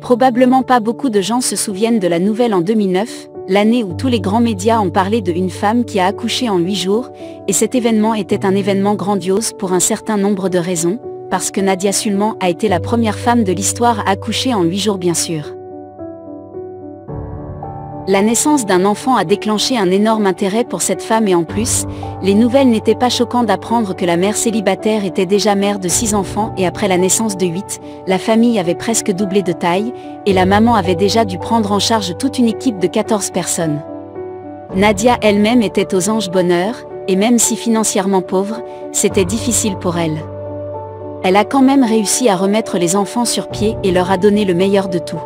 Probablement pas beaucoup de gens se souviennent de la nouvelle en 2009, l'année où tous les grands médias ont parlé d'une femme qui a accouché en 8 jours, et cet événement était un événement grandiose pour un certain nombre de raisons, parce que Nadia Suleman a été la première femme de l'histoire à accoucher en 8 jours bien sûr. La naissance d'un enfant a déclenché un énorme intérêt pour cette femme et en plus, les nouvelles n'étaient pas choquantes d'apprendre que la mère célibataire était déjà mère de 6 enfants et après la naissance de 8, la famille avait presque doublé de taille, et la maman avait déjà dû prendre en charge toute une équipe de 14 personnes. Nadia elle-même était aux anges bonheur, et même si financièrement pauvre, c'était difficile pour elle. Elle a quand même réussi à remettre les enfants sur pied et leur a donné le meilleur de tout.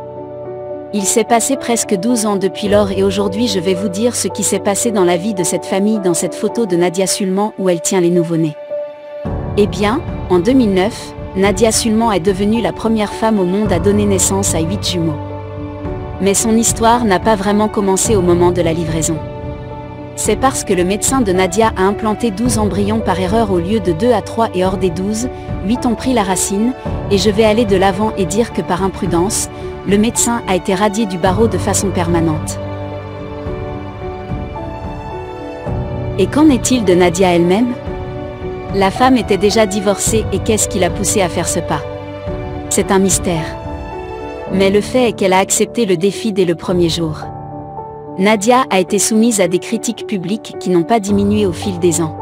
Il s'est passé presque 12 ans depuis lors et aujourd'hui je vais vous dire ce qui s'est passé dans la vie de cette famille dans cette photo de Nadia Suleman où elle tient les nouveau-nés. Eh bien, en 2009, Nadia Suleman est devenue la première femme au monde à donner naissance à 8 jumeaux. Mais son histoire n'a pas vraiment commencé au moment de la livraison. C'est parce que le médecin de Nadia a implanté 12 embryons par erreur au lieu de 2 à 3 et hors des 12, 8 ont pris la racine, et je vais aller de l'avant et dire que par imprudence, le médecin a été radié du barreau de façon permanente. Et qu'en est-il de Nadia elle-même? La femme était déjà divorcée et qu'est-ce qui l'a poussée à faire ce pas? C'est un mystère. Mais le fait est qu'elle a accepté le défi dès le premier jour. Nadia a été soumise à des critiques publiques qui n'ont pas diminué au fil des ans.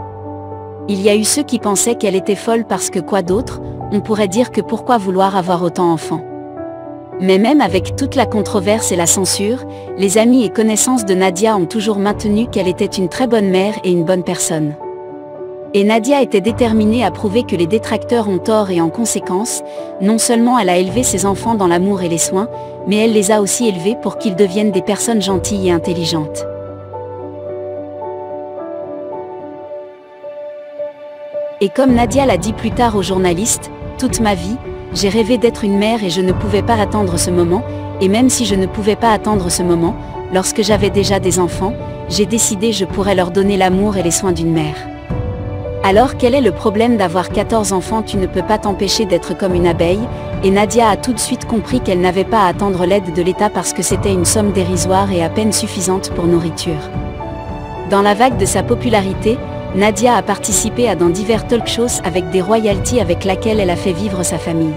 Il y a eu ceux qui pensaient qu'elle était folle parce que quoi d'autre, on pourrait dire que pourquoi vouloir avoir autant d'enfants. Mais même avec toute la controverse et la censure, les amis et connaissances de Nadia ont toujours maintenu qu'elle était une très bonne mère et une bonne personne. Et Nadia était déterminée à prouver que les détracteurs ont tort et en conséquence, non seulement elle a élevé ses enfants dans l'amour et les soins, mais elle les a aussi élevés pour qu'ils deviennent des personnes gentilles et intelligentes. Et comme Nadia l'a dit plus tard aux journalistes, toute ma vie, j'ai rêvé d'être une mère et je ne pouvais pas attendre ce moment, et même si je ne pouvais pas attendre ce moment, lorsque j'avais déjà des enfants, j'ai décidé je pourrais leur donner l'amour et les soins d'une mère. Alors quel est le problème d'avoir 14 enfants? Tu ne peux pas t'empêcher d'être comme une abeille, et Nadia a tout de suite compris qu'elle n'avait pas à attendre l'aide de l'État parce que c'était une somme dérisoire et à peine suffisante pour nourriture. Dans la vague de sa popularité, Nadia a participé à dans divers talk-shows avec des royalties avec laquelle elle a fait vivre sa famille.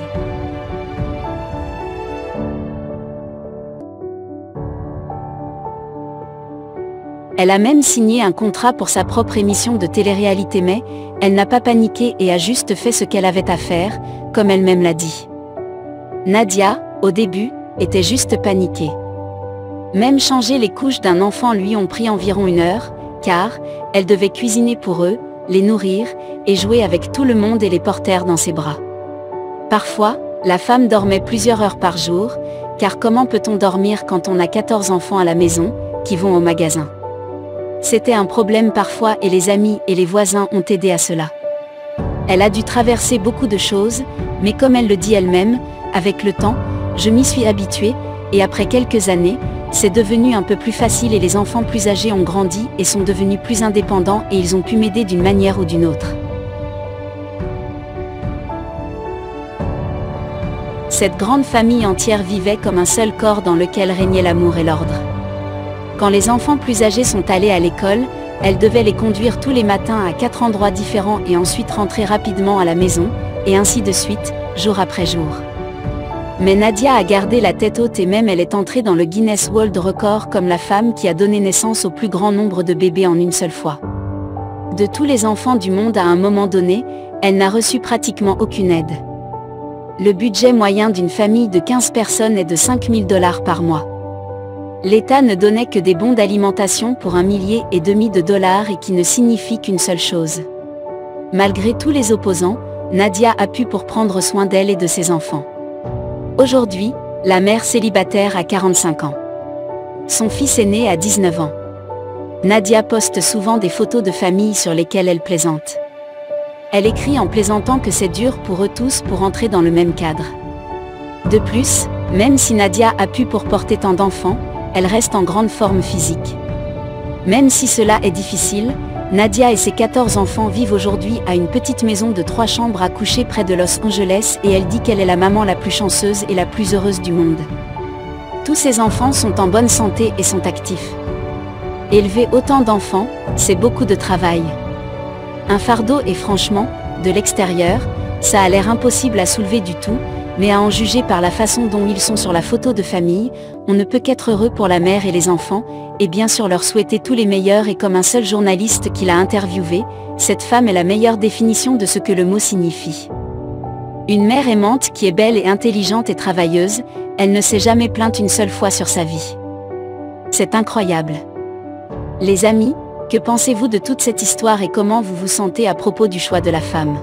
Elle a même signé un contrat pour sa propre émission de télé-réalité mais, elle n'a pas paniqué et a juste fait ce qu'elle avait à faire, comme elle-même l'a dit. Nadia, au début, était juste paniquée. Même changer les couches d'un enfant lui ont pris environ 1 heure, car, elle devait cuisiner pour eux, les nourrir, et jouer avec tout le monde et les porter dans ses bras. Parfois, la femme dormait plusieurs heures par jour, car comment peut-on dormir quand on a 14 enfants à la maison, qui vont au magasin? C'était un problème parfois et les amis et les voisins ont aidé à cela. Elle a dû traverser beaucoup de choses, mais comme elle le dit elle-même, avec le temps, je m'y suis habituée, et après quelques années, c'est devenu un peu plus facile et les enfants plus âgés ont grandi et sont devenus plus indépendants et ils ont pu m'aider d'une manière ou d'une autre. Cette grande famille entière vivait comme un seul corps dans lequel régnait l'amour et l'ordre. Quand les enfants plus âgés sont allés à l'école, elle devait les conduire tous les matins à 4 endroits différents et ensuite rentrer rapidement à la maison, et ainsi de suite, jour après jour. Mais Nadia a gardé la tête haute et même elle est entrée dans le Guinness World Record comme la femme qui a donné naissance au plus grand nombre de bébés en une seule fois. De tous les enfants du monde à un moment donné, elle n'a reçu pratiquement aucune aide. Le budget moyen d'une famille de 15 personnes est de 5 000 $ par mois. L'État ne donnait que des bons d'alimentation pour 1,5 million de dollars et qui ne signifie qu'une seule chose. Malgré tous les opposants, Nadia a pu pour prendre soin d'elle et de ses enfants. Aujourd'hui, la mère célibataire a 45 ans. Son fils aîné a 19 ans. Nadia poste souvent des photos de famille sur lesquelles elle plaisante. Elle écrit en plaisantant que c'est dur pour eux tous pour entrer dans le même cadre. De plus, même si Nadia a pu pour porter tant d'enfants, elle reste en grande forme physique. Même si cela est difficile, Nadia et ses 14 enfants vivent aujourd'hui à une petite maison de 3 chambres à coucher près de Los Angeles et elle dit qu'elle est la maman la plus chanceuse et la plus heureuse du monde. Tous ces enfants sont en bonne santé et sont actifs. Élever autant d'enfants, c'est beaucoup de travail. Un fardeau et franchement, de l'extérieur, ça a l'air impossible à soulever du tout, mais à en juger par la façon dont ils sont sur la photo de famille, on ne peut qu'être heureux pour la mère et les enfants, et bien sûr leur souhaiter tous les meilleurs. Et comme un seul journaliste qui l'a interviewé, cette femme est la meilleure définition de ce que le mot signifie. Une mère aimante qui est belle et intelligente et travailleuse, elle ne s'est jamais plainte une seule fois sur sa vie. C'est incroyable. Les amis, que pensez-vous de toute cette histoire et comment vous vous sentez à propos du choix de la femme ?